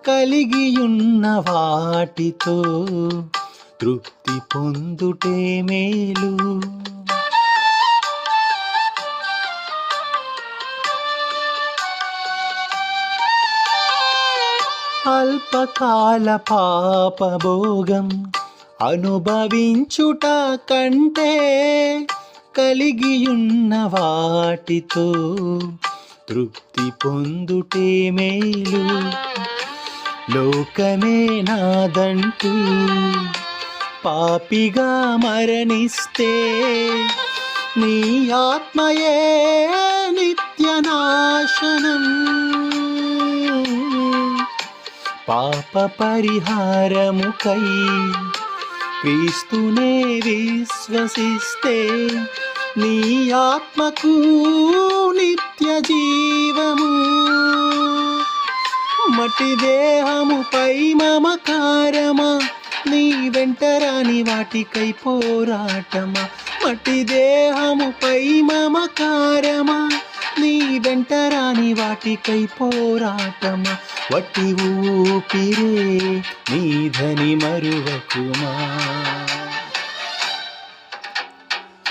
కలిగియున్న వాటితో తృప్తి పొందుటే మేలు. అల్పకాల పాపభోగం అనుభవించుట కంటే కలిగియున్న వాటితో తృప్తి పొందుటే మేలు. లోకమే నాదంటూ పాపిగా మరణిస్తే నీ ఆత్మయే నిత్యనాశనం. పాప పరిహారముకై క్రీస్తునే విశ్వసిస్తే నీ ఆత్మకు నిత్య జీవము. మట్టి దేహముపై మమకారమా, నీ వెంటరాని వాటికై పోరాటమా. మట్టి దేహముపై మమకారమా, నీ వెంటరాని వాటికై పోరాటమా. వట్టి ఊపిరే నీధని మరువకుమా.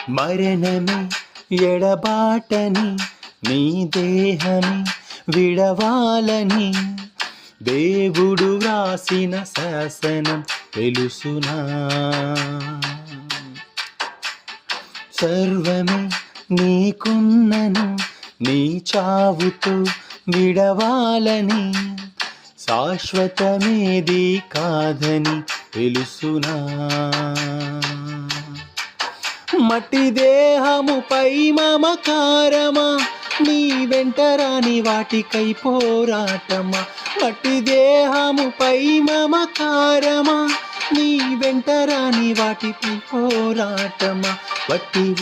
మరణమే ఎడబాటని నీ దేహమే విడవాలని దేవుడు వ్రాసిన శాసనం తెలుసునా. సర్వమే నీకున్నను నీ చావుతో విడవాలని శాశ్వతమేది కాదని తెలుసునా. మట్టి దేహముపై మమకారమా, నీ వెంటరాని వాటికై పోరాటమా. మట్టి దేహముపై మమకారమా, నీ వెంటరాని వాటిపై పోరాటమా. వట్టి